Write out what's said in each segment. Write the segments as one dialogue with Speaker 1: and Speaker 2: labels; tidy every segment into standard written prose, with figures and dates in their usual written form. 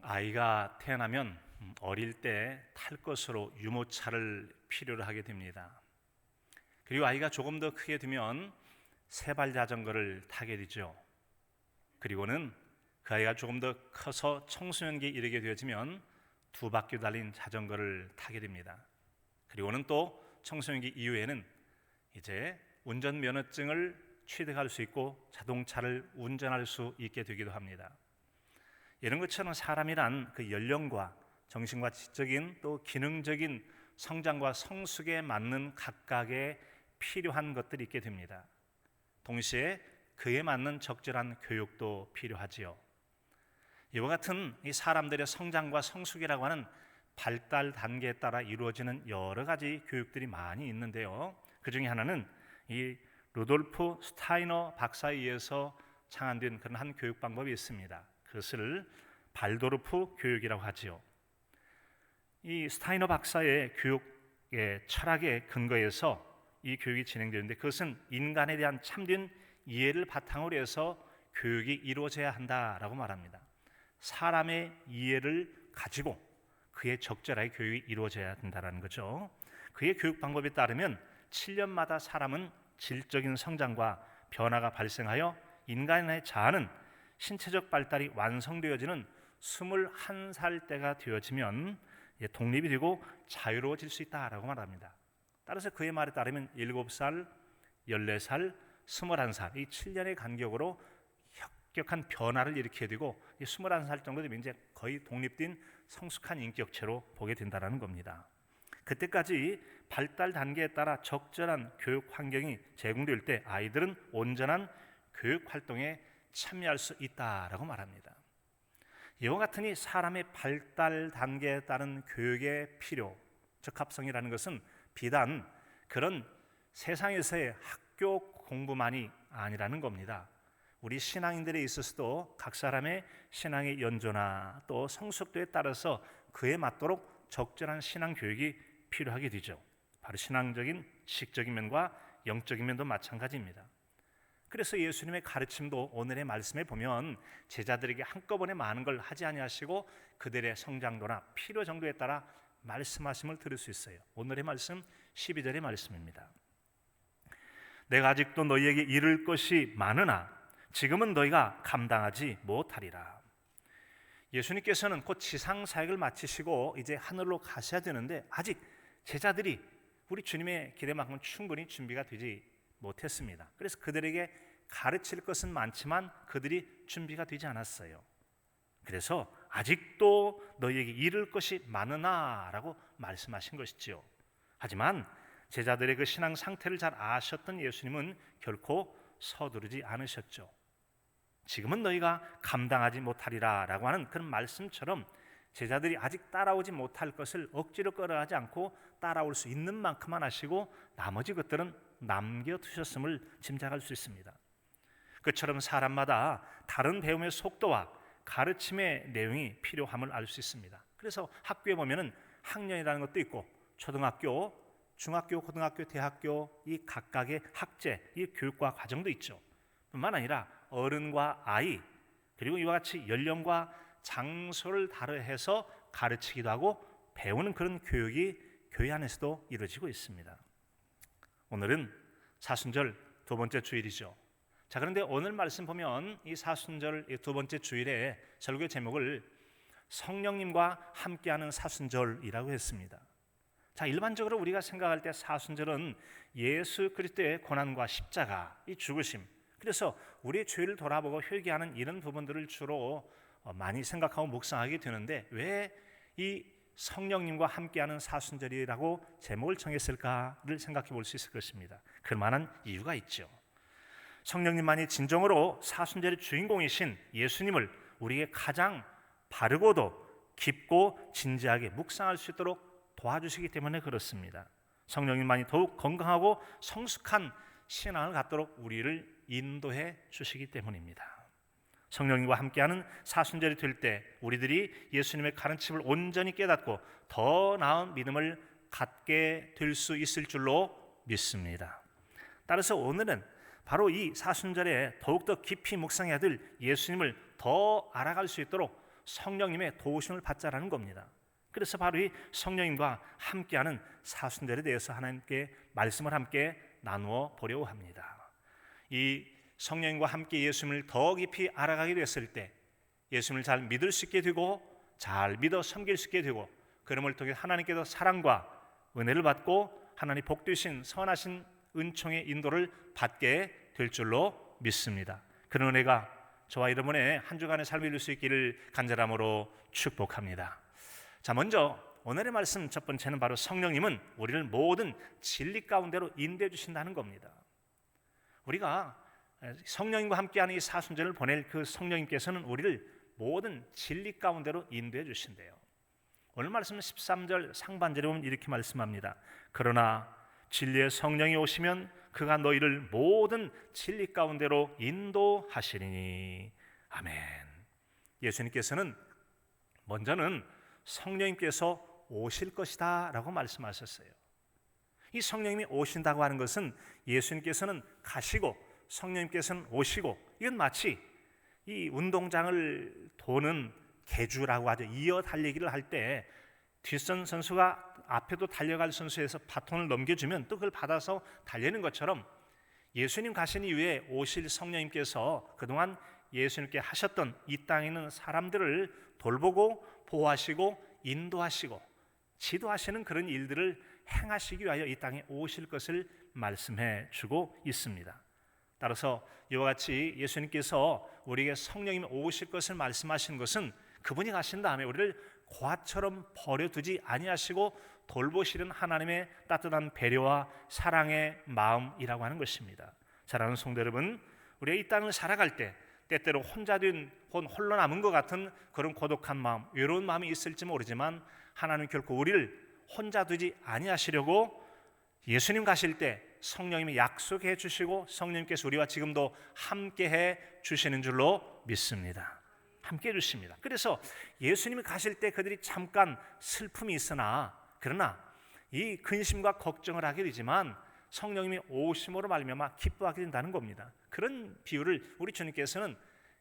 Speaker 1: 아이가 태어나면 어릴 때 탈 것으로 유모차를 필요로 하게 됩니다. 그리고 아이가 조금 더 크게 되면 세발 자전거를 타게 되죠. 그리고는 그 아이가 조금 더 커서 청소년기에 이르게 되어지면 두 바퀴 달린 자전거를 타게 됩니다. 그리고는 또 청소년기 이후에는 이제 운전면허증을 취득할 수 있고 자동차를 운전할 수 있게 되기도 합니다. 이런 것처럼 사람이란 그 연령과 정신과 지적인 또 기능적인 성장과 성숙에 맞는 각각의 필요한 것들이 있게 됩니다. 동시에 그에 맞는 적절한 교육도 필요하지요. 이와 같은 이 사람들의 성장과 성숙이라고 하는 발달 단계에 따라 이루어지는 여러 가지 교육들이 많이 있는데요. 그 중에 하나는 이 루돌프 스타이너 박사에 의해서 창안된 그런 한 교육 방법이 있습니다. 그것을 발도르프 교육이라고 하지요. 이 스타이너 박사의 교육의 철학에 근거해서 이 교육이 진행되는데, 그것은 인간에 대한 참된 이해를 바탕으로 해서 교육이 이루어져야 한다라고 말합니다. 사람의 이해를 가지고 그의 적절하게 교육이 이루어져야 된다는 거죠. 그의 교육 방법에 따르면 7년마다 사람은 질적인 성장과 변화가 발생하여 인간의 자아는 신체적 발달이 완성되어지는 21살 때가 되어지면 독립이 되고 자유로워질 수 있다라고 말합니다. 따라서 그의 말에 따르면 7살, 14살, 21살 이 7년의 간격으로 혁격한 변화를 일으켜야 되고, 21살 정도 되면 이제 거의 독립된 성숙한 인격체로 보게 된다는 겁니다. 그때까지 발달 단계에 따라 적절한 교육 환경이 제공될 때 아이들은 온전한 교육 활동에 참여할 수 있다라고 말합니다. 이와 같으니 사람의 발달 단계에 따른 교육의 필요, 적합성이라는 것은 비단 그런 세상에서의 학교 공부만이 아니라는 겁니다. 우리 신앙인들에 있어서도 각 사람의 신앙의 연조나 또 성숙도에 따라서 그에 맞도록 적절한 신앙 교육이 필요하게 되죠. 바로 신앙적인 지식적인 면과 영적인 면도 마찬가지입니다. 그래서 예수님의 가르침도 오늘의 말씀에 보면 제자들에게 한꺼번에 많은 걸 하지 아니하시고 그들의 성장도나 필요 정도에 따라 말씀하심을 들을 수 있어요. 오늘의 말씀 12절의 말씀입니다. 내가 아직도 너희에게 이를 것이 많으나 지금은 너희가 감당하지 못하리라. 예수님께서는 곧 지상 사역을 마치시고 이제 하늘로 가셔야 되는데 아직 제자들이 우리 주님의 기대만큼 충분히 준비가 되지 못했습니다. 그래서 그들에게 가르칠 것은 많지만 그들이 준비가 되지 않았어요. 그래서 아직도 너희에게 이를 것이 많으나 라고 말씀하신 것이지요. 하지만 제자들의 그 신앙 상태를 잘 아셨던 예수님은 결코 서두르지 않으셨죠. 지금은 너희가 감당하지 못하리라 라고 하는 그런 말씀처럼 제자들이 아직 따라오지 못할 것을 억지로 끌어가지 않고 따라올 수 있는 만큼만 하시고 나머지 것들은 남겨두셨음을 짐작할 수 있습니다. 그처럼 사람마다 다른 배움의 속도와 가르침의 내용이 필요함을 알 수 있습니다. 그래서 학교에 보면은 학년이라는 것도 있고 초등학교, 중학교, 고등학교, 대학교 이 각각의 학제, 이 교육과 과정도 있죠. 뿐만 아니라 어른과 아이 그리고 이와 같이 연령과 장소를 다르해서 가르치기도 하고 배우는 그런 교육이 교회 안에서도 이루어지고 있습니다. 오늘은 사순절 두 번째 주일이죠. 자, 그런데 오늘 말씀 보면 이 사순절 두 번째 주일의 설교 제목을 성령님과 함께하는 사순절이라고 했습니다. 자, 일반적으로 우리가 생각할 때 사순절은 예수 그리스도의 고난과 십자가, 이 죽으심, 그래서 우리의 죄를 돌아보고 회개하는 이런 부분들을 주로 많이 생각하고 묵상하게 되는데 왜 이 성령님과 함께하는 사순절이라고 제목을 정했을까를 생각해 볼 수 있을 것입니다. 그만한 이유가 있죠. 성령님만이 진정으로 사순절의 주인공이신 예수님을 우리에게 가장 바르고도 깊고 진지하게 묵상할 수 있도록 도와주시기 때문에 그렇습니다. 성령님만이 더욱 건강하고 성숙한 신앙을 갖도록 우리를 인도해 주시기 때문입니다. 성령님과 함께하는 사순절이 될 때 우리들이 예수님의 가르침을 온전히 깨닫고 더 나은 믿음을 갖게 될 수 있을 줄로 믿습니다. 따라서 오늘은 바로 이 사순절에 더욱더 깊이 묵상해야 될 예수님을 더 알아갈 수 있도록 성령님의 도우심을 받자라는 겁니다. 그래서 바로 이 성령님과 함께하는 사순절에 대해서 하나님께 말씀을 함께 나누어 보려고 합니다. 이 성령님과 함께 예수님을 더 깊이 알아가게 됐을 때 예수님을 잘 믿을 수 있게 되고 잘 믿어 섬길 수 있게 되고 그럼을 통해 하나님께서 사랑과 은혜를 받고 하나님 복되신 선하신 은총의 인도를 받게 될 줄로 믿습니다. 그런 은혜가 저와 여러분의 한 주간의 삶이 이룰 수 있기를 간절함으로 축복합니다. 자, 먼저 오늘의 말씀 첫 번째는 바로 성령님은 우리를 모든 진리 가운데로 인도해 주신다는 겁니다. 우리가 성령님과 함께하는 이 사순절을 보낼 그 성령님께서는 우리를 모든 진리 가운데로 인도해 주신대요. 오늘 말씀은 13절 상반절에 보면 이렇게 말씀합니다. 그러나 진리의 성령이 오시면 그가 너희를 모든 진리 가운데로 인도하시리니. 아멘. 예수님께서는 먼저는 성령님께서 오실 것이다 라고 말씀하셨어요. 이 성령님이 오신다고 하는 것은 예수님께서는 가시고 성령님께서는 오시고, 이건 마치 이 운동장을 도는 계주라고 하죠. 이어 달리기를 할 때 뒷선 선수가 앞에도 달려갈 선수에서 바톤을 넘겨주면 또 그걸 받아서 달리는 것처럼 예수님 가신 이후에 오실 성령님께서 그동안 예수님께 하셨던 이 땅에 있는 사람들을 돌보고 보호하시고 인도하시고 지도하시는 그런 일들을 행하시기 위하여 이 땅에 오실 것을 말씀해 주고 있습니다. 따라서 이와 같이 예수님께서 우리에게 성령님이 오실 것을 말씀하신 것은 그분이 가신 다음에 우리를 고아처럼 버려두지 아니하시고 돌보시는 하나님의 따뜻한 배려와 사랑의 마음이라고 하는 것입니다. 사랑하는 성도 여러분, 우리가 이 땅을 살아갈 때 때때로 혼자 된 홀로 남은 것 같은 그런 고독한 마음, 외로운 마음이 있을지 모르지만 하나님 결코 우리를 혼자 두지 아니하시려고 예수님 가실 때 성령님이 약속해 주시고 성령님께서 우리와 지금도 함께해 주시는 줄로 믿습니다. 함께해 주십니다. 그래서 예수님이 가실 때 그들이 잠깐 슬픔이 있으나 그러나 이 근심과 걱정을 하게 되지만 성령님이 오심으로 말미암아 기뻐하게 된다는 겁니다. 그런 비유를 우리 주님께서는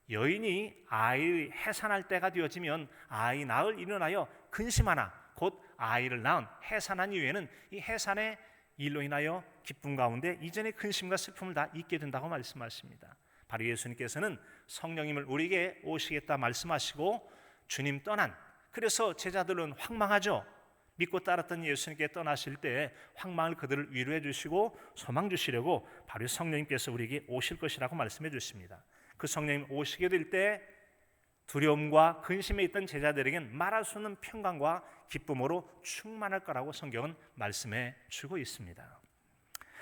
Speaker 1: 여인이 아이 해산할 때가 되어지면 아이 낳을 일어나여 근심하나 곧 아이를 낳은 해산한 이후에는 이 해산의 일로 인하여 기쁨 가운데 이전의 근심과 슬픔을 다 잊게 된다고 말씀하십니다. 바로 예수님께서는 성령님을 우리에게 오시겠다 말씀하시고 주님 떠난, 그래서 제자들은 황망하죠. 믿고 따랐던 예수님께 떠나실 때 황망을 그들을 위로해 주시고 소망 주시려고 바로 성령님께서 우리에게 오실 것이라고 말씀해 주십니다. 그 성령님 오시게 될 때 두려움과 근심에 있던 제자들에겐 말할 수 없는 평강과 기쁨으로 충만할 거라고 성경은 말씀해 주고 있습니다.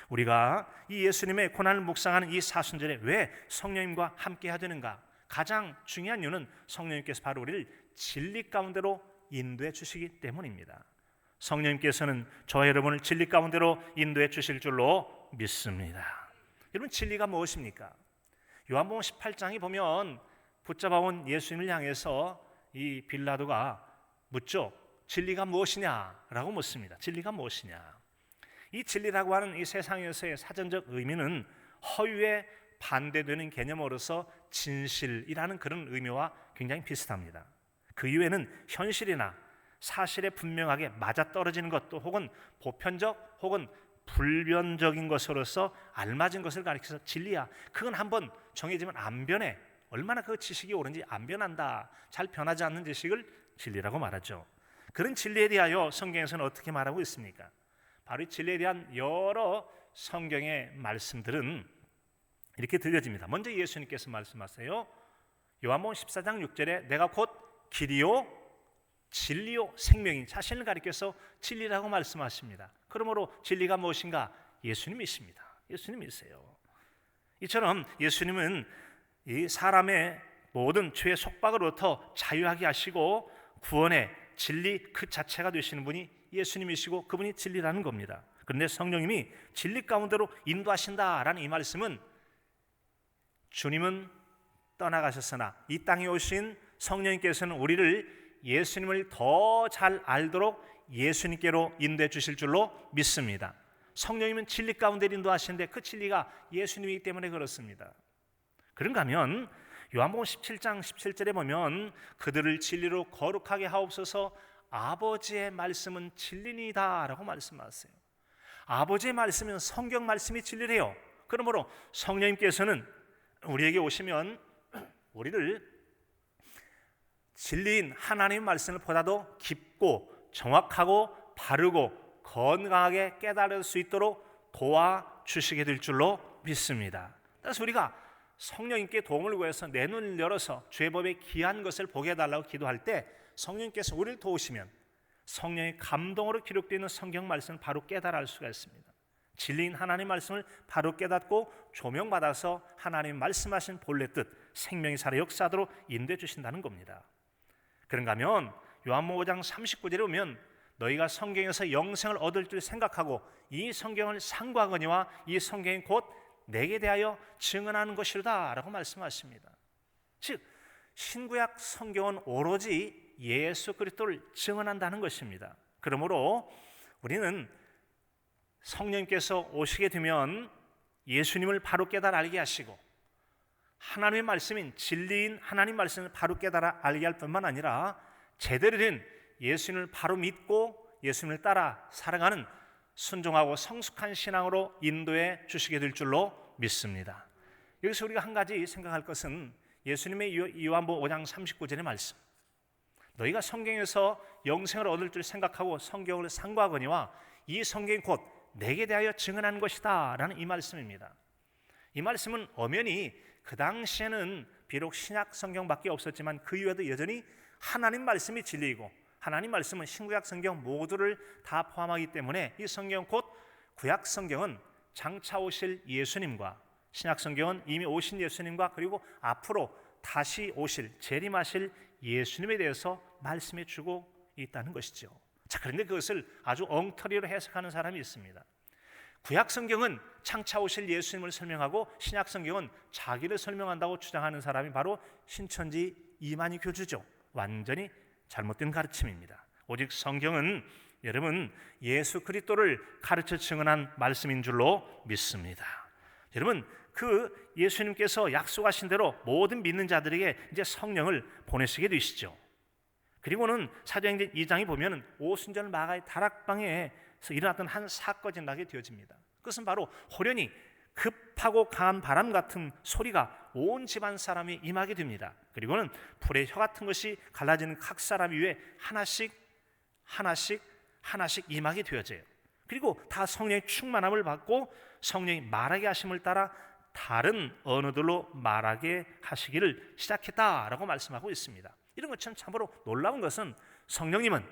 Speaker 1: 우리가 이 예수님의 고난을 묵상하는 이 사순절에 왜 성령님과 함께 해야 되는가? 가장 중요한 이유는 성령님께서 바로 우리를 진리 가운데로 인도해 주시기 때문입니다. 성령님께서는 저와 여러분을 진리 가운데로 인도해 주실 줄로 믿습니다. 여러분, 진리가 무엇입니까? 요한복음 18장에 보면 붙잡아온 예수님을 향해서 이 빌라도가 묻죠. 진리가 무엇이냐라고 묻습니다. 진리가 무엇이냐? 이 진리라고 하는 이 세상에서의 사전적 의미는 허위에 반대되는 개념으로서 진실이라는 그런 의미와 굉장히 비슷합니다. 그 이외에는 현실이나 사실에 분명하게 맞아떨어지는 것도 혹은 보편적 혹은 불변적인 것으로서 알맞은 것을 가리켜서 진리야. 그건 한번 정해지면 안 변해. 얼마나 그 지식이 옳은지 안 변한다. 잘 변하지 않는 지식을 진리라고 말하죠. 그런 진리에 대하여 성경에서는 어떻게 말하고 있습니까? 바로 이 진리에 대한 여러 성경의 말씀들은 이렇게 들려집니다. 먼저 예수님께서 말씀하세요. 요한복음 14장 6절에 내가 곧 길이요 진리요 생명인, 자신을 가리켜서 진리라고 말씀하십니다. 그러므로 진리가 무엇인가? 예수님이십니다. 예수님이세요. 이처럼 예수님은 이 사람의 모든 죄의 속박으로부터 자유하게 하시고 구원의 진리 그 자체가 되시는 분이 예수님이시고 그분이 진리라는 겁니다. 그런데 성령님이 진리 가운데로 인도하신다라는 이 말씀은 주님은 떠나가셨으나 이 땅에 오신 성령님께서는 우리를 예수님을 더 잘 알도록 예수님께로 인도해 주실 줄로 믿습니다. 성령님은 진리 가운데 인도하시는데 그 진리가 예수님이기 때문에 그렇습니다. 그런가 하면 요한복음 17장 17절에 보면 그들을 진리로 거룩하게 하옵소서, 아버지의 말씀은 진리니이다 라고 말씀하세요. 아버지의 말씀은 성경 말씀이 진리래요. 그러므로 성령님께서는 우리에게 오시면 우리를 진리인 하나님의 말씀을 보다도 깊고 정확하고 바르고 건강하게 깨달을 수 있도록 도와주시게 될 줄로 믿습니다. 그래서 우리가 성령님께 도움을 구해서 내 눈을 열어서 주의 법에 귀한 것을 보게 해달라고 기도할 때 성령님께서 우리를 도우시면 성령의 감동으로 기록되어 있는 성경 말씀을 바로 깨달아 알 수가 있습니다. 진리인 하나님의 말씀을 바로 깨닫고 조명받아서 하나님 말씀하신 본래 뜻 생명이 살아 역사하도록 인도해 주신다는 겁니다. 그런가 하면 요한복음 5장 39절에 보면 너희가 성경에서 영생을 얻을 줄 생각하고 이 성경을 상고하거니와 이 성경이 곧 내게 대하여 증언하는 것이로다 라고 말씀하십니다. 즉 신구약 성경은 오로지 예수 그리스도를 증언한다는 것입니다. 그러므로 우리는 성령님께서 오시게 되면 예수님을 바로 깨달아 알게 하시고 하나님의 말씀인 진리인 하나님 말씀을 바로 깨달아 알게 할 뿐만 아니라 제대로 된 예수님을 바로 믿고 예수님을 따라 살아가는 순종하고 성숙한 신앙으로 인도해 주시게 될 줄로 믿습니다. 여기서 우리가 한 가지 생각할 것은 예수님의 요한복음 5장 39절의 말씀, 너희가 성경에서 영생을 얻을 줄 생각하고 성경을 상고하거니와 이 성경이 곧 내게 대하여 증언한 것이다 라는 이 말씀입니다. 이 말씀은 엄연히 그 당시에는 비록 신약 성경밖에 없었지만 그 이후에도 여전히 하나님 말씀이 진리이고 하나님 말씀은 신구약 성경 모두를 다 포함하기 때문에 이 성경 곧 구약 성경은 장차 오실 예수님과 신약 성경은 이미 오신 예수님과 그리고 앞으로 다시 오실 재림하실 예수님에 대해서 말씀해 주고 있다는 것이죠. 자, 그런데 그것을 아주 엉터리로 해석하는 사람이 있습니다. 구약 성경은 장차 오실 예수님을 설명하고 신약 성경은 자기를 설명한다고 주장하는 사람이 바로 신천지 이만희 교주죠. 완전히 잘못된 가르침입니다. 오직 성경은 여러분 예수 그리스도를 가르쳐 증언한 말씀인 줄로 믿습니다. 여러분 그 예수님께서 약속하신 대로 모든 믿는 자들에게 이제 성령을 보내시게 되시죠. 그리고는 사도행전 2장에 보면 오순절 마가의 다락방에서 일어났던 한 사건이 나게 되어집니다. 그것은 바로 호련히 급하고 강한 바람 같은 소리가 온 집안 사람이 임하게 됩니다. 그리고는 불의 혀 같은 것이 갈라지는 각 사람 위에 하나씩 임하게 되어져요. 그리고 다 성령의 충만함을 받고 성령이 말하게 하심을 따라 다른 언어들로 말하게 하시기를 시작했다라고 말씀하고 있습니다. 이런 것처럼 참으로 놀라운 것은 성령님은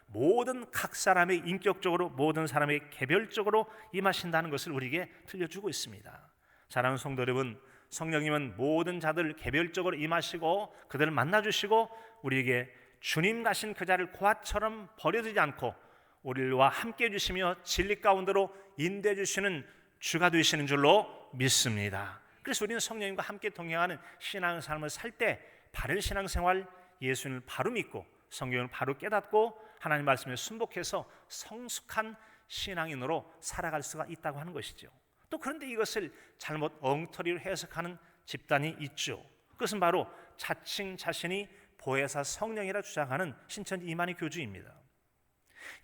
Speaker 1: 모든 각 사람의 인격적으로 모든 사람의 개별적으로 임하신다는 것을 우리에게 들려주고 있습니다. 사랑하는 성도 여러분, 성령님은 모든 자들 개별적으로 임하시고 그들을 만나주시고 우리에게 주님 가신 그 자를 고아처럼 버려두지 않고 우리와 함께 해주시며 진리 가운데로 인도해 주시는 주가 되시는 줄로 믿습니다. 그래서 우리는 성령님과 함께 동행하는 신앙생활을 살 때 바른 신앙생활, 예수님을 바로 믿고 성경을 바로 깨닫고 하나님 말씀에 순복해서 성숙한 신앙인으로 살아갈 수가 있다고 하는 것이죠. 또 그런데 이것을 잘못 엉터리로 해석하는 집단이 있죠. 그것은 바로 자칭 자신이 보혜사 성령이라 주장하는 신천지 이만희 교주입니다.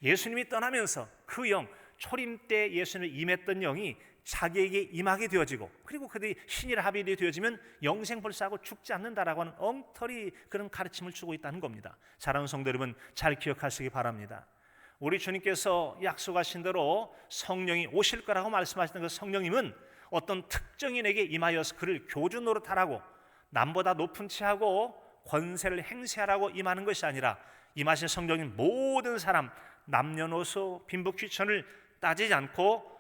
Speaker 1: 예수님이 떠나면서 그 영, 초림 때 예수님을 임했던 영이 자기에게 임하게 되어지고 그리고 그들이 신이라 합의되어 되어지면 영생불사하고 죽지 않는다라고 하는 엉터리 그런 가르침을 주고 있다는 겁니다. 사랑하는 성도 여러분 잘 기억하시기 바랍니다. 우리 주님께서 약속하신 대로 성령이 오실 거라고 말씀하시는 그 성령님은 어떤 특정인에게 임하여서 그를 교주 노릇하라고 남보다 높은 체하고 권세를 행세하라고 임하는 것이 아니라 임하신 성령님 모든 사람 남녀노소 빈부귀천을 따지지 않고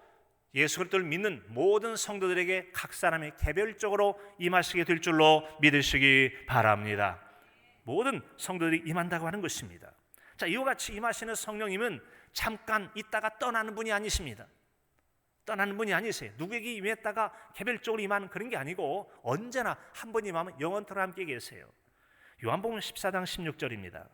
Speaker 1: 예수 그리스도를 믿는 모든 성도들에게 각 사람이 개별적으로 임하시게 될 줄로 믿으시기 바랍니다. 모든 성도들이 임한다고 하는 것입니다. 자, 이와 같이 임하시는 성령님은 잠깐 있다가 떠나는 분이 아니십니다. 떠나는 분이 아니세요. 누구에게 임했다가 개별적으로 임하는 그런 게 아니고 언제나 한 번 임하면 영원토록 함께 계세요. 요한복음 14장 16절입니다.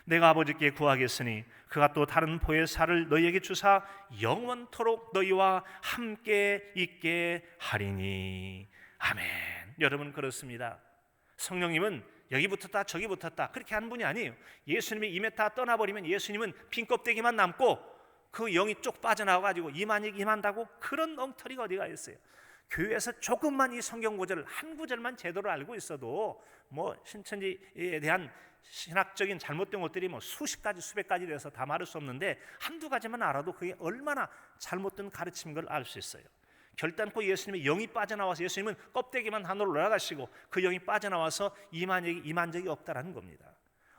Speaker 1: 내가 아버지께 구하겠으니 그가 또 다른 보혜사를 너희에게 주사 영원토록 너희와 함께 있게 하리니. 아멘. 여러분 그렇습니다. 성령님은 여기 붙었다 저기 붙었다 그렇게 하는 분이 아니에요. 예수님이 임에 다 떠나버리면 예수님은 빈 껍데기만 남고 그 영이 쭉 빠져나와가지고 임한다고 그런 엉터리가 어디가 있어요. 교회에서 조금만 이 성경 구절을 한 구절만 제대로 알고 있어도 뭐 신천지에 대한 신학적인 잘못된 것들이 뭐 수십 가지 수백 가지 돼서 다 말할 수 없는데 한두 가지만 알아도 그게 얼마나 잘못된 가르침인 걸 알 수 있어요. 결단코 예수님의 영이 빠져나와서 예수님은 껍데기만 하늘로 올라가시고 그 영이 빠져나와서 임한 적이 없다라는 겁니다.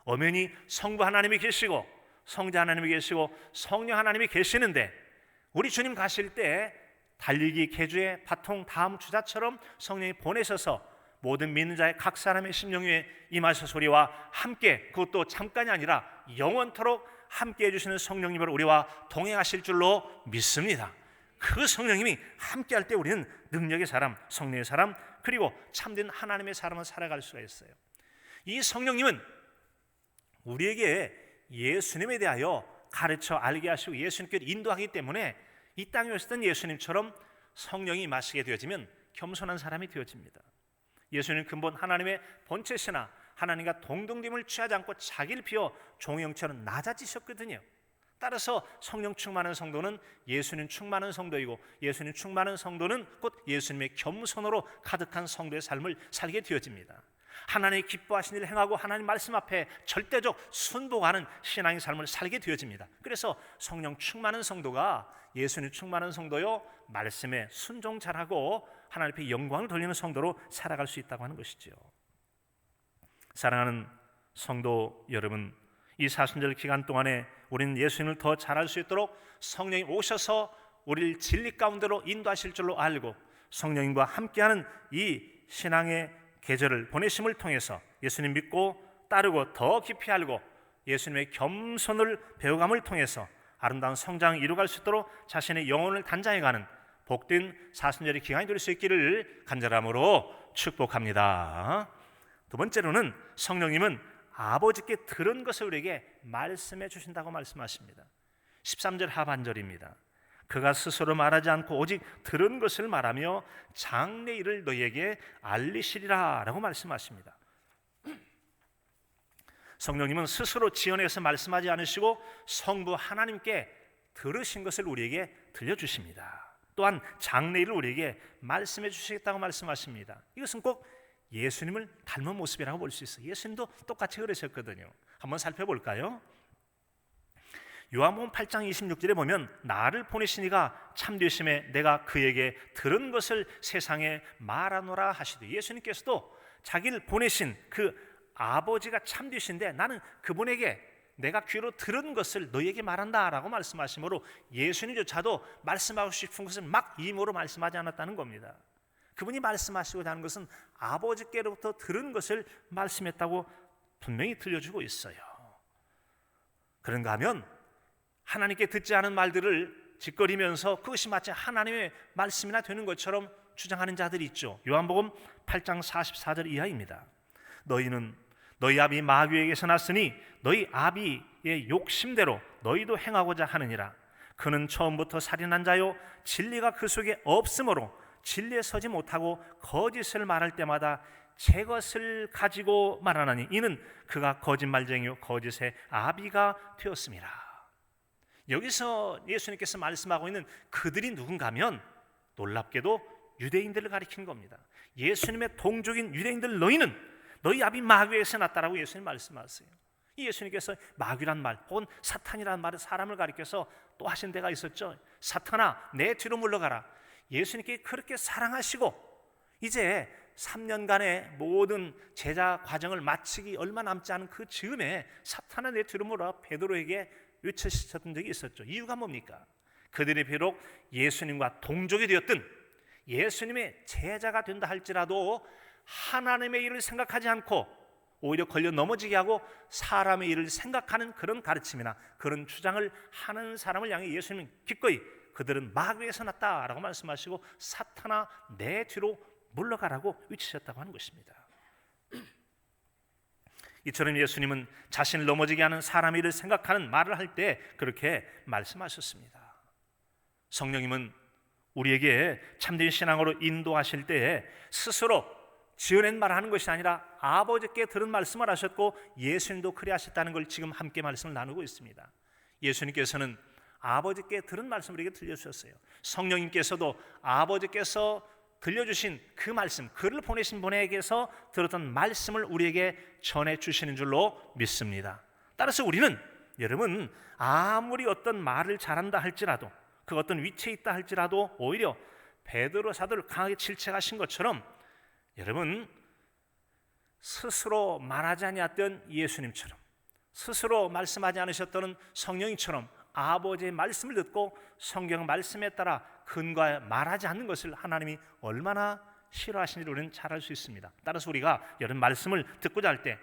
Speaker 1: 엄연히 성부 하나님이 계시고 성자 하나님이 계시고 성령 하나님이 계시는데 우리 주님 가실 때 달리기 계주의 바통 다음 주자처럼 성령이 보내셔서 모든 믿는 자의 각 사람의 심령 위에 임하셔서 우리와 함께, 그것도 잠깐이 아니라 영원토록 함께 해주시는 성령님으로 우리와 동행하실 줄로 믿습니다. 그 성령님이 함께할 때 우리는 능력의 사람, 성령의 사람, 그리고 참된 하나님의 사람을 살아갈 수가 있어요. 이 성령님은 우리에게 예수님에 대하여 가르쳐 알게 하시고 예수님께 인도하기 때문에 이 땅에 오셨던 예수님처럼 성령이 임하시게 되어지면 겸손한 사람이 되어집니다. 예수님은 근본 하나님의 본체시나 하나님과 동등됨을 취하지 않고 자기를 비워 종의 형체로 낮아지셨거든요. 따라서 성령 충만한 성도는 예수님 충만한 성도이고 예수님 충만한 성도는 곧 예수님의 겸손으로 가득한 성도의 삶을 살게 되어집니다. 하나님이 기뻐하신 일을 행하고 하나님 말씀 앞에 절대적 순복하는 신앙의 삶을 살게 되어집니다. 그래서 성령 충만한 성도가 예수님 충만한 성도요 말씀에 순종 잘하고 하나님 앞에 영광을 돌리는 성도로 살아갈 수 있다고 하는 것이죠. 사랑하는 성도 여러분, 이 사순절 기간 동안에 우리는 예수님을 더 잘할 수 있도록 성령이 오셔서 우리를 진리 가운데로 인도하실 줄로 알고 성령님과 함께하는 이 신앙의 계절을 보내심을 통해서 예수님 믿고 따르고 더 깊이 알고 예수님의 겸손을 배워감을 통해서 아름다운 성장을 이루어갈 수 있도록 자신의 영혼을 단장해가는 복된 사순절의 기간이 될 수 있기를 간절함으로 축복합니다. 두 번째로는 성령님은 아버지께 들은 것을 우리에게 말씀해 주신다고 말씀하십니다. 13절 하반절입니다. 그가 스스로 말하지 않고 오직 들은 것을 말하며 장래 일을 너희에게 알리시리라 라고 말씀하십니다. 성령님은 스스로 지어내서 말씀하지 않으시고 성부 하나님께 들으신 것을 우리에게 들려주십니다. 또한 장래 일을 우리에게 말씀해 주시겠다고 말씀하십니다. 이것은 꼭 예수님을 닮은 모습이라고 볼 수 있어요. 예수님도 똑같이 그러셨거든요. 한번 살펴볼까요? 요한복음 8장 26절에 보면 나를 보내신 이가 참되심에 내가 그에게 들은 것을 세상에 말하노라 하시되, 예수님께서도 자기를 보내신 그 아버지가 참되신데 나는 그분에게 내가 귀로 들은 것을 너희에게 말한다라고 말씀하시므로 예수님조차도 말씀하고 싶은 것을 막 임으로 말씀하지 않았다는 겁니다. 그분이 말씀하시고자 하는 것은 아버지께로부터 들은 것을 말씀했다고 분명히 들려주고 있어요. 그런가 하면 하나님께 듣지 않은 말들을 짓거리면서 그것이 마치 하나님의 말씀이나 되는 것처럼 주장하는 자들이 있죠. 요한복음 8장 44절 이하입니다. 너희는 너희 아비 마귀에게서 났으니 너희 아비의 욕심대로 너희도 행하고자 하느니라. 그는 처음부터 살인한 자요 진리가 그 속에 없으므로 진리에 서지 못하고 거짓을 말할 때마다 제 것을 가지고 말하나니 이는 그가 거짓말쟁이요 거짓의 아비가 되었습니다. 여기서 예수님께서 말씀하고 있는 그들이 누군가 하면 놀랍게도 유대인들을 가리키는 겁니다. 예수님의 동족인 유대인들 너희 아비 마귀에서 났다라고 예수님 말씀하세요. 이 예수님께서 마귀란 말 혹은 사탄이라는 말을 사람을 가리켜서 또 하신 데가 있었죠. 사탄아 내 뒤로 물러가라. 예수님께 그렇게 사랑하시고 이제 3년간의 모든 제자 과정을 마치기 얼마 남지 않은 그 즈음에 사탄아 내 뒤로 물러가 베드로에게 외치셨던 적이 있었죠. 이유가 뭡니까? 그들이 비록 예수님과 동족이 되었든 예수님의 제자가 된다 할지라도 하나님의 일을 생각하지 않고 오히려 걸려 넘어지게 하고 사람의 일을 생각하는 그런 가르침이나 그런 주장을 하는 사람을 향해 예수님은 기꺼이 그들은 마귀에서 났다라고 말씀하시고 사탄아 내 뒤로 물러가라고 외치셨다고 하는 것입니다. 이처럼 예수님은 자신을 넘어지게 하는 사람의 일을 생각하는 말을 할 때 그렇게 말씀하셨습니다. 성령님은 우리에게 참된 신앙으로 인도하실 때에 스스로 지어낸 말을 하는 것이 아니라 아버지께 들은 말씀을 하셨고 예수님도 그리 하셨다는 걸 지금 함께 말씀을 나누고 있습니다. 예수님께서는 아버지께 들은 말씀을 우리에게 들려주셨어요. 성령님께서도 아버지께서 들려주신 그 말씀, 그를 보내신 분에게서 들었던 말씀을 우리에게 전해주시는 줄로 믿습니다. 따라서 우리는 여러분 아무리 어떤 말을 잘한다 할지라도 그 어떤 위치에 있다 할지라도 오히려 베드로 사도를 강하게 질책하신 것처럼 여러분 스스로 말하지 아니했던 예수님처럼 스스로 말씀하지 않으셨던 성령님처럼 아버지의 말씀을 듣고 성경 말씀에 따라 근거하여 말하지 않는 것을 하나님이 얼마나 싫어하시는지 우리는 잘 알 수 있습니다. 따라서 우리가 여러분 말씀을 듣고자 할 때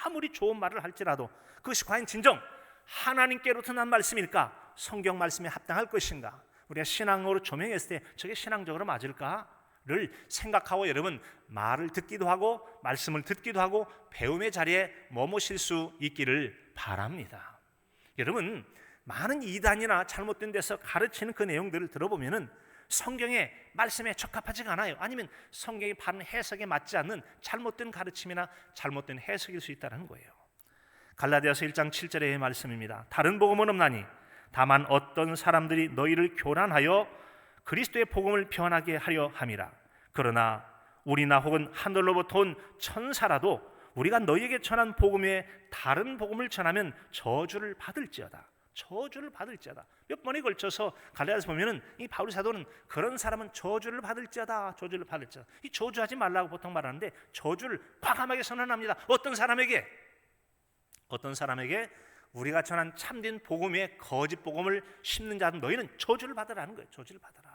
Speaker 1: 아무리 좋은 말을 할지라도 그것이 과연 진정 하나님께로부터 난 말씀일까? 성경 말씀에 합당할 것인가? 우리가 신앙으로 조명했을 때 저게 신앙적으로 맞을까를 생각하고 여러분 말을 듣기도 하고 말씀을 듣기도 하고 배움의 자리에 머무실 수 있기를 바랍니다. 여러분 많은 이단이나 잘못된 데서 가르치는 그 내용들을 들어보면은 성경의 말씀에 적합하지가 않아요. 아니면 성경의 바른 해석에 맞지 않는 잘못된 가르침이나 잘못된 해석일 수 있다는 거예요. 갈라디아서 1장 7절의 말씀입니다. 다른 복음은 없나니 다만 어떤 사람들이 너희를 교란하여 그리스도의 복음을 변하게 하려 함이라. 그러나 우리나 혹은 하늘로부터 온 천사라도 우리가 너희에게 전한 복음 외에 다른 복음을 전하면 저주를 받을지어다. 저주를 받을지어다. 몇 번에 걸쳐서 갈라디아서 보면은 이 바울 사도는 그런 사람은 저주를 받을지어다. 저주를 받을지어다. 이 저주하지 말라고 보통 말하는데 저주를 과감하게 선언합니다. 어떤 사람에게 우리가 전한 참된 복음 외에 거짓 복음을 심는 자들 너희는 저주를 받으라는 거예요. 저주를 받아라.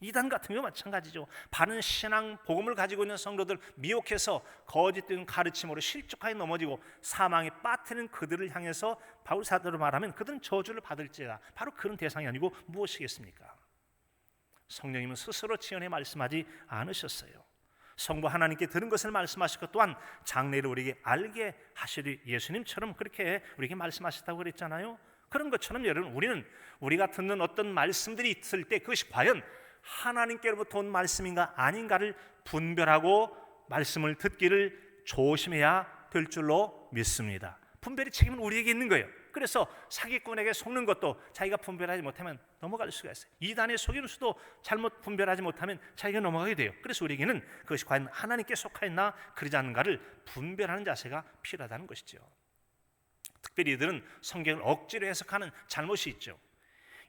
Speaker 1: 이단 같은 경우 마찬가지죠. 바른 신앙 복음을 가지고 있는 성도들 미혹해서 거짓된 가르침으로 실족하게 넘어지고 사망에 빠뜨리는 그들을 향해서 바울 사도로 말하면 그들은 저주를 받을지라. 바로 그런 대상이 아니고 무엇이겠습니까? 성령님은 스스로 지어내 말씀하지 않으셨어요. 성부 하나님께 들은 것을 말씀하시고 또한 장래를 우리에게 알게 하시리 예수님처럼 그렇게 우리에게 말씀하셨다고 그랬잖아요. 그런 것처럼 여러분 우리는 우리가 듣는 어떤 말씀들이 있을 때 그것이 과연 하나님께로부터 온 말씀인가 아닌가를 분별하고 말씀을 듣기를 조심해야 될 줄로 믿습니다. 분별의 책임은 우리에게 있는 거예요. 그래서 사기꾼에게 속는 것도 자기가 분별하지 못하면 넘어갈 수가 있어요. 이단에 속이는 수도 잘못 분별하지 못하면 자기가 넘어가게 돼요. 그래서 우리에게는 그것이 과연 하나님께 속하였나 그러지 않는가를 분별하는 자세가 필요하다는 것이죠. 특별히 이들은 성경을 억지로 해석하는 잘못이 있죠.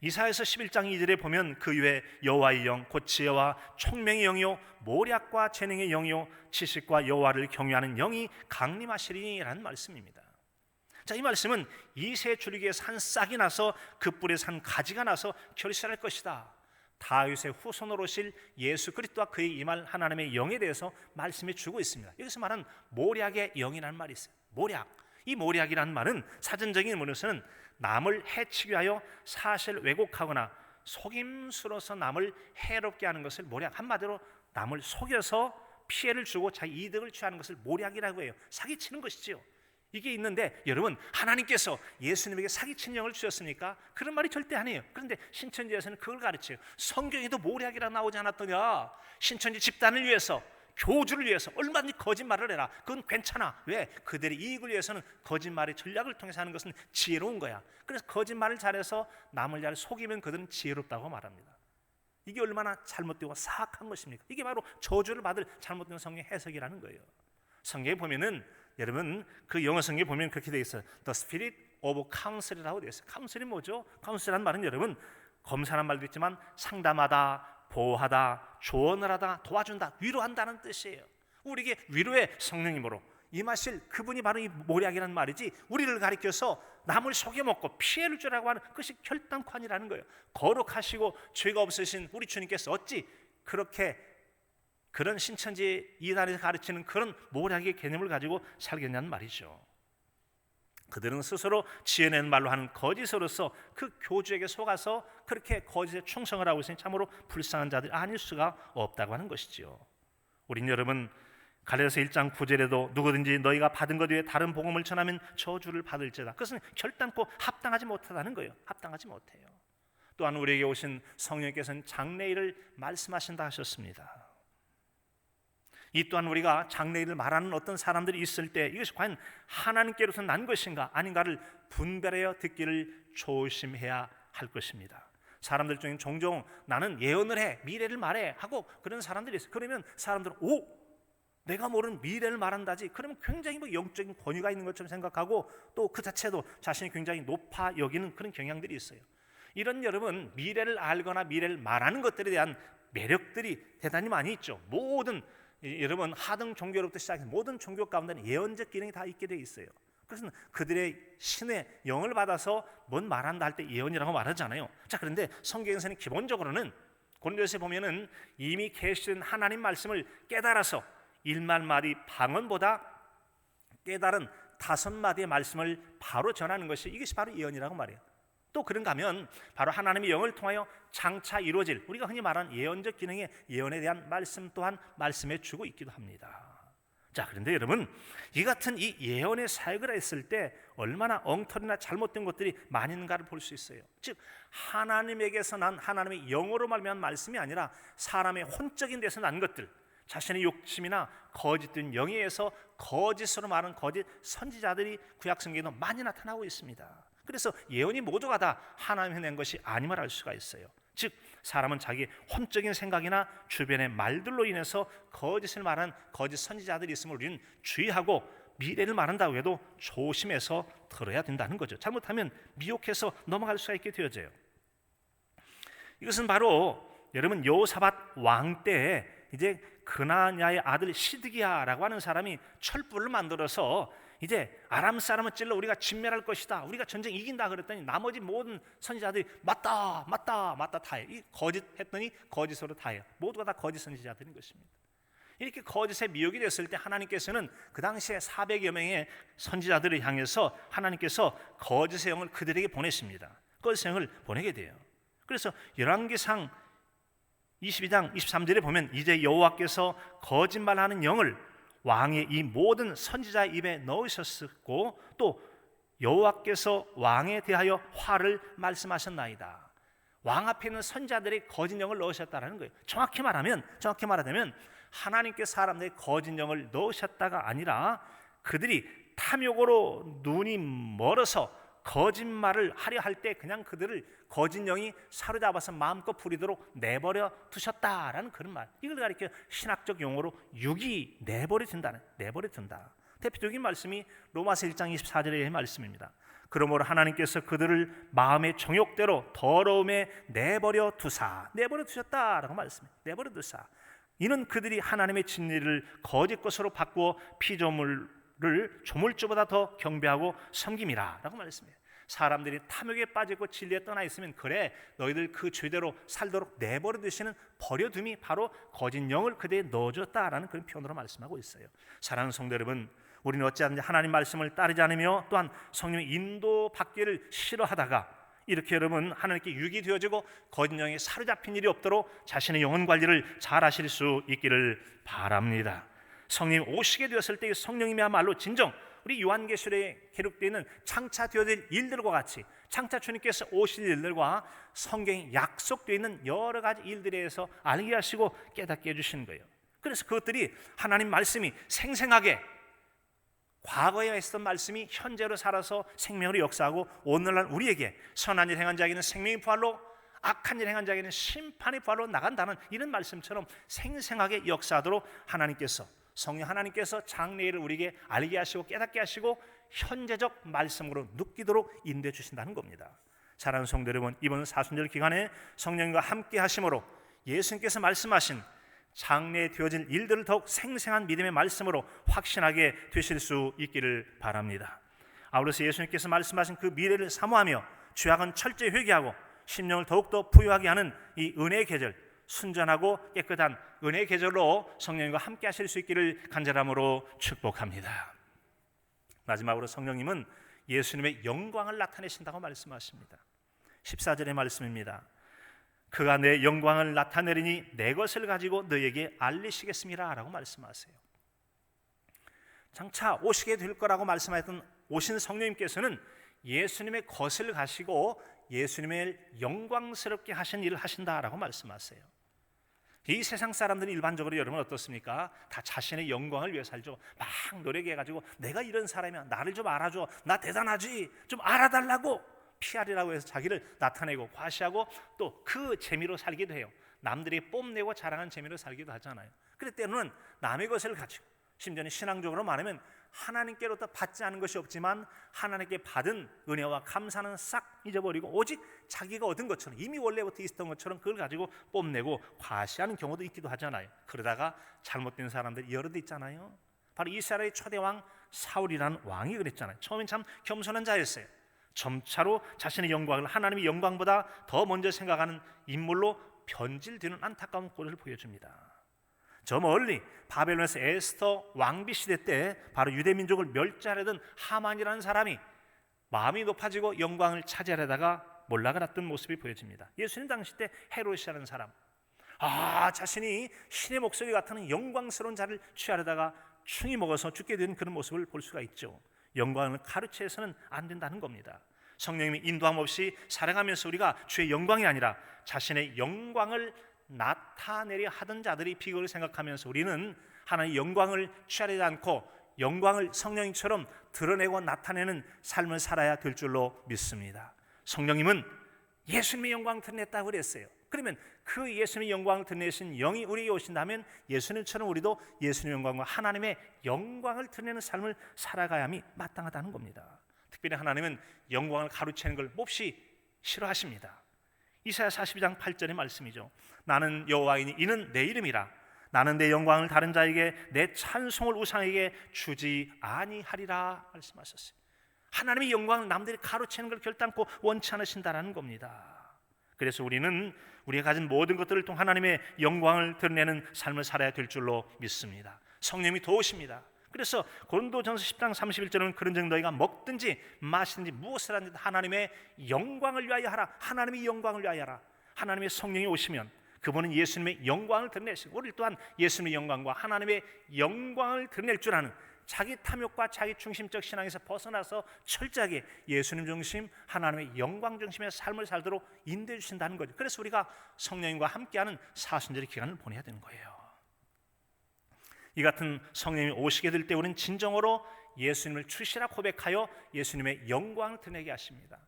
Speaker 1: 이사야서 11장 2절에 보면 그 위에 여호와의 영 곧 지혜와 총명의 영이요 모략과 재능의 영이요 지식과 여호와를 경외하는 영이 강림하시리라는 말씀입니다. 자, 이 말씀은 이새 줄기에서 한 싹이 나서 그 뿌리에서 한 가지가 나서 결실할 것이다. 다윗의 후손으로 오실 예수 그리스도와 그의 임할 하나님의 영에 대해서 말씀해 주고 있습니다. 여기서 말하는 모략의 영이라는 말이 있어요. 모략. 이 모략이라는 말은 사전적인 의미로서는 남을 해치기 위하여 사실 왜곡하거나 속임수로서 남을 해롭게 하는 것을 모략, 한마디로 남을 속여서 피해를 주고 자기 이득을 취하는 것을 모략이라고 해요. 사기치는 것이죠. 이게 있는데 여러분 하나님께서 예수님에게 사기친 영을 주셨습니까? 그런 말이 절대 아니에요. 그런데 신천지에서는 그걸 가르쳐요. 성경에도 모략이라 나오지 않았더냐. 신천지 집단을 위해서 교주를 위해서 얼마든지 거짓말을 해라. 그건 괜찮아. 왜? 그들의 이익을 위해서는 거짓말의 전략을 통해서 하는 것은 지혜로운 거야. 그래서 거짓말을 잘해서 남을 잘 속이면 그들은 지혜롭다고 말합니다. 이게 얼마나 잘못되고 사악한 것입니까? 이게 바로 저주를 받을 잘못된 성경 해석이라는 거예요. 성경에 보면은 여러분 그 영어 성경에 보면 그렇게 되어 있어요. The Spirit of Counsel이라고 되어 있어요. 카운셀이 뭐죠? 카운셀이라는 말은 여러분 검사라는 말도 있지만 상담하다, 보호하다, 조언을 하다, 도와준다, 위로한다는 뜻이에요. 우리에게 위로의 성령님으로 임하실 그분이 바로 이 모략이라는 말이지 우리를 가리켜서 남을 속여먹고 피해를 주라고 하는 그것이 결단권이라는 거예요. 거룩하시고 죄가 없으신 우리 주님께서 어찌 그렇게 그런 신천지 이단에서 가르치는 그런 모략의 개념을 가지고 살겠냐는 말이죠. 그들은 스스로 지어낸 말로 하는 거짓으로서 그 교주에게 속아서 그렇게 거짓에 충성을 하고 있으니 참으로 불쌍한 자들이 아닐 수가 없다고 하는 것이죠. 우린 여러분 갈라디아서 1장 9절에도 누구든지 너희가 받은 것 외에 다른 복음을 전하면 저주를 받을지어다. 그것은 결단코 합당하지 못하다는 거예요. 합당하지 못해요. 또한 우리에게 오신 성령께서는 장래일을 말씀하신다 하셨습니다. 이 또한 우리가 장래일을 말하는 어떤 사람들이 있을 때 이것이 과연 하나님께로서 난 것인가 아닌가를 분별하여 듣기를 조심해야 할 것입니다. 사람들 중에 종종 나는 예언을 해, 미래를 말해 하고 그런 사람들이 있어요. 그러면 사람들은 내가 모르는 미래를 말한다지, 그러면 굉장히 영적인 권위가 있는 것처럼 생각하고 또 그 자체도 자신이 굉장히 높아 여기는 그런 경향들이 있어요. 이런 여러분, 미래를 알거나 미래를 말하는 것들에 대한 매력들이 대단히 많이 있죠. 여러분 하등 종교로부터 시작해서 모든 종교 가운데는 예언적 기능이 다 있게 되어 있어요. 그래서 그들의 신의 영을 받아서 뭔 말한다 할 때 예언이라고 말하잖아요. 자, 그런데 성경에서는 기본적으로는 고린도서에 보면은 이미 계시된 하나님 말씀을 깨달아서 1만마디 방언보다 깨달은 5마디의 말씀을 바로 전하는 것이 이것이 바로 예언이라고 말해요. 또 그런가 하면 바로 하나님의 영을 통하여 장차 이루어질 우리가 흔히 말하는 예언적 기능의 예언에 대한 말씀 또한 말씀해 주고 있기도 합니다. 자, 그런데 여러분, 이 같은 이 예언의 사역을 했을 때 얼마나 엉터리나 잘못된 것들이 많이 있는가를 볼 수 있어요. 즉 하나님에게서 난 하나님의 영으로 말미암은 말씀이 아니라 사람의 혼적인 데서 난 것들, 자신의 욕심이나 거짓된 영에 의해서 거짓으로 말하는 거짓 선지자들이 구약성경에도 많이 나타나고 있습니다. 그래서 예언이 모두가 다 하나님이 낸 것이 아님을 알 수가 있어요. 즉 사람은 자기 혼적인 생각이나 주변의 말들로 인해서 거짓을 말하는 거짓 선지자들이 있음을 우리는 주의하고 미래를 말한다고 해도 조심해서 들어야 된다는 거죠. 잘못하면 미혹해서 넘어갈 수가 있게 되어져요. 이것은 바로 여러분 여호사밧 왕 때에 이제 그나냐의 아들 시드기야라고 하는 사람이 촛불을 만들어서 이제 아람 사람을 찔러 우리가 진멸할 것이다, 우리가 전쟁 이긴다 그랬더니 나머지 모든 선지자들이 맞다 다 해요. 이 거짓했더니 거짓으로 다 해요. 모두가 다 거짓 선지자들인 것입니다. 이렇게 거짓에 미혹이 됐을 때 하나님께서는 그 당시에 400여 명의 선지자들을 향해서 하나님께서 거짓의 영을 그들에게 보내십니다. 거짓의 영을 보내게 돼요. 그래서 열왕기상 22장 23절에 보면 이제 여호와께서 거짓말하는 영을 왕의 이 모든 선지자의 입에 넣으셨고 또 여호와께서 왕에 대하여 화를 말씀하셨나이다. 왕 앞에 있는 선지자들이 거짓 영을 넣으셨다는 거예요. 정확히 말하자면 하나님께 사람들의 거짓 영을 넣으셨다가 아니라 그들이 탐욕으로 눈이 멀어서 거짓말을 하려 할 때 그냥 그들을 거짓 영이 사로잡아서 마음껏 부리도록 내버려 두셨다라는 그런 말. 이걸 가리켜 신학적 용어로 육이 내버려 둔다. 대표적인 말씀이 로마서 1장 24절의 말씀입니다. 그러므로 하나님께서 그들을 마음의 정욕대로 더러움에 내버려 두셨다라고 말씀해요. 내버려 두사. 이는 그들이 하나님의 진리를 거짓 것으로 바꾸어 피조물을 조물주보다 더 경배하고 섬김이라라고 말씀해요. 사람들이 탐욕에 빠지고 진리에 떠나 있으면 그래 너희들 그 죄대로 살도록 내버려 두시는 버려둠이 바로 거짓 영을 그대에 넣어줬다라는 그런 표현으로 말씀하고 있어요. 사랑하는 성도 여러분, 우리는 어찌하든지 하나님 말씀을 따르지 않으며 또한 성령의 인도받기를 싫어하다가 이렇게 여러분 하나님께 육이 되어지고 거짓 영에 사로잡힌 일이 없도록 자신의 영혼 관리를 잘 하실 수 있기를 바랍니다. 성령이 오시게 되었을 때 성령님이야말로 진정 우리 요한계시록에 기록되어 있는 장차 되어질 일들과 같이 장차 주님께서 오실 일들과 성경에 약속되어 있는 여러 가지 일들에 대해서 알게 하시고 깨닫게 해주시는 거예요. 그래서 그것들이 하나님 말씀이 생생하게 과거에 있었던 말씀이 현재로 살아서 생명으로 역사하고 오늘날 우리에게 선한 일 행한 자에게는 생명의 부활로 악한 일 행한 자에게는 심판의 부활로 나간다는 이런 말씀처럼 생생하게 역사하도록 하나님께서 성령 하나님께서 장래일을 우리에게 알게 하시고 깨닫게 하시고 현재적 말씀으로 느끼도록 인도해 주신다는 겁니다. 사랑하는 성도 여러분, 이번 사순절 기간에 성령과 함께 하심으로 예수님께서 말씀하신 장래에 되어질 일들을 더욱 생생한 믿음의 말씀으로 확신하게 되실 수 있기를 바랍니다. 아울러서 예수님께서 말씀하신 그 미래를 사모하며 죄악은 철저히 회개하고 심령을 더욱더 부유하게 하는 이 은혜의 계절, 순전하고 깨끗한 은혜의 계절로 성령님과 함께 하실 수 있기를 간절함으로 축복합니다. 마지막으로 성령님은 예수님의 영광을 나타내신다고 말씀하십니다. 14절의 말씀입니다. 그가 내 영광을 나타내리니 내 것을 가지고 너에게 알리시겠습니다 라고 말씀하세요. 장차 오시게 될 거라고 말씀하셨던 오신 성령님께서는 예수님의 것을 가시고 예수님의 영광스럽게 하신 일을 하신다라고 말씀하세요. 이 세상 사람들이 일반적으로 여러분 어떻습니까? 다 자신의 영광을 위해 살죠. 막 노력해가지고 내가 이런 사람이야, 나를 좀 알아줘, 나 대단하지, 좀 알아달라고 PR이라고 해서 자기를 나타내고 과시하고 또 그 재미로 살기도 해요. 남들이 뽐내고 자랑한 재미로 살기도 하잖아요. 그럴 때는 남의 것을 가지고, 심지어는 신앙적으로 말하면 하나님께로부터 받지 않은 것이 없지만 하나님께 받은 은혜와 감사는 싹 잊어버리고 오직 자기가 얻은 것처럼, 이미 원래부터 있었던 것처럼 그걸 가지고 뽐내고 과시하는 경우도 있기도 하잖아요. 그러다가 잘못된 사람들이 여러 대 있잖아요. 바로 이스라엘의 초대왕 사울이라는 왕이 그랬잖아요. 처음엔 참 겸손한 자였어요. 점차로 자신의 영광을 하나님의 영광보다 더 먼저 생각하는 인물로 변질되는 안타까운 꼴을 보여줍니다. 저 멀리 바벨론에서 에스더 왕비 시대 때 바로 유대 민족을 멸절하려던 하만이라는 사람이 마음이 높아지고 영광을 차지하려다가 몰락을 했던 모습이 보여집니다. 예수님 당시 때 헤롯이라는 사람, 자신이 신의 목소리 같은 영광스러운 자를 취하려다가 충이 먹어서 죽게 되는 그런 모습을 볼 수가 있죠. 영광을 가르쳐서는 안 된다는 겁니다. 성령님의 인도함 없이 살아가면서 우리가 주의 영광이 아니라 자신의 영광을 나타내려 하던 자들이 비극을 생각하면서 우리는 하나님의 영광을 취하려지 않고 영광을 성령님처럼 드러내고 나타내는 삶을 살아야 될 줄로 믿습니다. 성령님은 예수님의 영광을 드러냈다고 그랬어요. 그러면 그 예수님의 영광을 드러내신 영이 우리에게 오신다면 예수님처럼 우리도 예수님의 영광과 하나님의 영광을 드러내는 삶을 살아가야 함이 마땅하다는 겁니다. 특별히 하나님은 영광을 가로채는 걸 몹시 싫어하십니다. 이사야 42장 8절의 말씀이죠. 나는 여호와이니 이는 내 이름이라. 나는 내 영광을 다른 자에게 내 찬송을 우상에게 주지 아니하리라 말씀하셨어요. 하나님의 영광을 남들이 가로채는 걸 결단코 원치 않으신다라는 겁니다. 그래서 우리는 우리가 가진 모든 것들을 통해 하나님의 영광을 드러내는 삶을 살아야 될 줄로 믿습니다. 성령이 도우십니다. 그래서 고린도전서 10장 31절은 그런즉 너희가 먹든지 마시든지 무엇을 하든지 하나님의 영광을 위하여 하라. 하나님의 영광을 위하여 하라. 하나님의 성령이 오시면 그분은 예수님의 영광을 드러내시고 우리 또한 예수님의 영광과 하나님의 영광을 드러낼 줄 아는 자기 탐욕과 자기 중심적 신앙에서 벗어나서 철저하게 예수님 중심, 하나님의 영광 중심의 삶을 살도록 인도해 주신다는 거죠. 그래서 우리가 성령님과 함께하는 사순절의 기간을 보내야 되는 거예요. 이 같은 성령님이 오시게 될 때 우리는 진정으로 예수님을 주시라 고백하여 예수님의 영광을 드러내게 하십니다.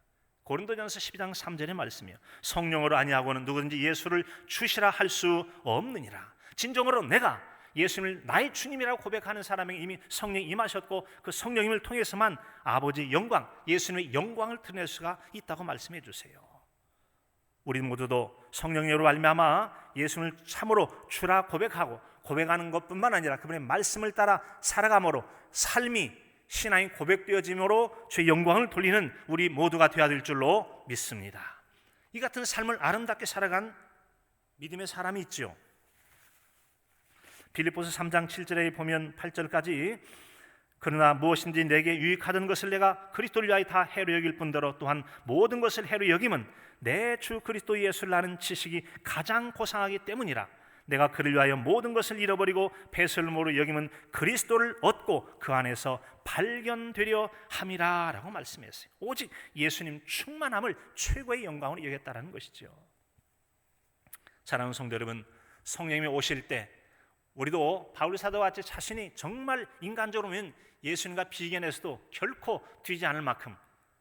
Speaker 1: 고린도전서 12장 3절의 말씀이요. 성령으로 아니하고는 누구든지 예수를 주시라 할 수 없느니라. 진정으로 내가 예수님을 나의 주님이라고 고백하는 사람에게 이미 성령이 임하셨고 그 성령님을 통해서만 아버지의 영광, 예수님의 영광을 드러낼 수가 있다고 말씀해 주세요. 우리 모두도 성령으로 말미암아 예수님을 참으로 주라 고백하고 고백하는 것뿐만 아니라 그분의 말씀을 따라 살아감으로 삶이 신앙이 고백되어짐으로 주의 영광을 돌리는 우리 모두가 되어야 될 줄로 믿습니다. 이 같은 삶을 아름답게 살아간 믿음의 사람이 있죠. 빌립보서 3장 7절에 보면 8절까지 그러나 무엇인지 내게 유익하던 것을 내가 그리스도를 위하여 다 해로 여길 뿐더러 또한 모든 것을 해로 여김은 내 주 그리스도 예수를 아는 지식이 가장 고상하기 때문이라. 내가 그를 위하여 모든 것을 잃어버리고 배설물로 여김은 그리스도를 얻고 그 안에서 발견되려 함이라 라고 말씀했어요. 오직 예수님 충만함을 최고의 영광으로 여겼다는 것이죠. 사랑하는 성도 여러분, 성령님이 오실 때 우리도 바울 사도와 같이 자신이 정말 인간적으로 보면 예수님과 비견에서도 결코 뒤지 않을 만큼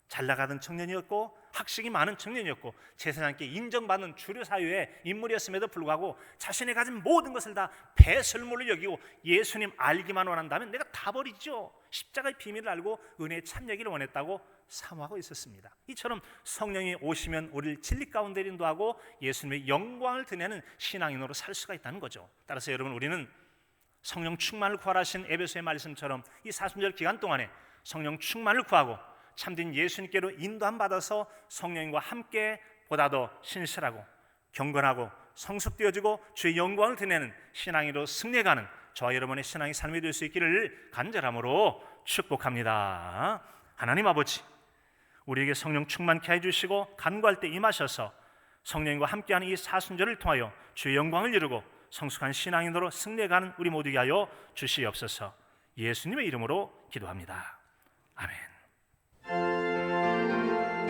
Speaker 1: 잘 나가던 청년이었고 학식이 많은 청년이었고 제사장께 인정받는 주류 사회의 인물이었음에도 불구하고 자신이 가진 모든 것을 다 배설물로 여기고 예수님 알기만 원한다면 내가 다 버리죠. 십자가의 비밀을 알고 은혜에 참여하기를 원했다고 사모하고 있었습니다. 이처럼 성령이 오시면 우리를 진리 가운데 인도하고 예수님의 영광을 드러내는 신앙인으로 살 수가 있다는 거죠. 따라서 여러분, 우리는 성령 충만을 구하라신 에베소의 말씀처럼 이 사순절 기간 동안에 성령 충만을 구하고 참된 예수님께로 인도함 받아서 성령과 함께 보다 더 신실하고 경건하고 성숙되어지고 주의 영광을 드러내는 신앙으로 승리해가는 저와 여러분의 신앙의 삶이 될 수 있기를 간절함으로 축복합니다. 하나님 아버지, 우리에게 성령 충만케 해주시고 간구할 때 임하셔서 성령과 함께하는 이 사순절을 통하여 주의 영광을 이루고 성숙한 신앙인으로 승리해가는 우리 모두에게 하여 주시옵소서. 예수님의 이름으로 기도합니다. 아멘.